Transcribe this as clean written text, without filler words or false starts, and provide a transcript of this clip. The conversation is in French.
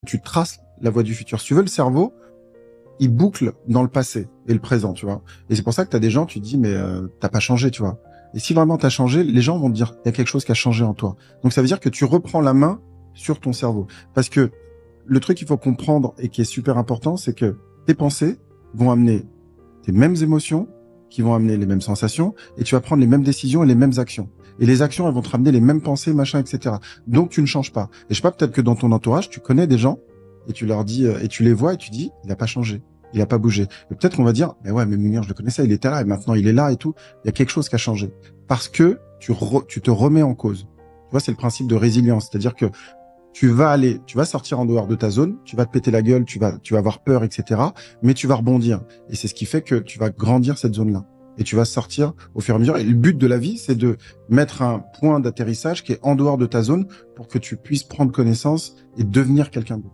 tu traces la voie du futur. Si tu veux, le cerveau, il boucle dans le passé et le présent, tu vois. Et c'est pour ça que t'as des gens, tu te dis, mais t'as pas changé, tu vois. Et si vraiment t'as changé, les gens vont te dire, il y a quelque chose qui a changé en toi. Donc ça veut dire que tu reprends la main sur ton cerveau. Parce que le truc qu'il faut comprendre et qui est super important, c'est que tes pensées vont amener tes mêmes émotions, qui vont amener les mêmes sensations, et tu vas prendre les mêmes décisions et les mêmes actions. Et les actions, elles vont te ramener les mêmes pensées, machin, etc. Donc tu ne changes pas. Et je sais pas, peut-être que dans ton entourage, tu connais des gens, et tu leur dis, et tu les vois, et tu dis, il a pas changé. Il a pas bougé. Et peut-être qu'on va dire, mais ouais, mais Munir, je le connaissais, il était là, et maintenant il est là et tout. Il y a quelque chose qui a changé. Parce que tu te remets en cause. Tu vois, c'est le principe de résilience. C'est-à-dire que tu vas sortir en dehors de ta zone, tu vas te péter la gueule, tu vas avoir peur, etc. Mais tu vas rebondir. Et c'est ce qui fait que tu vas grandir cette zone-là. Et tu vas sortir au fur et à mesure. Et le but de la vie, c'est de mettre un point d'atterrissage qui est en dehors de ta zone pour que tu puisses prendre connaissance et devenir quelqu'un d'autre.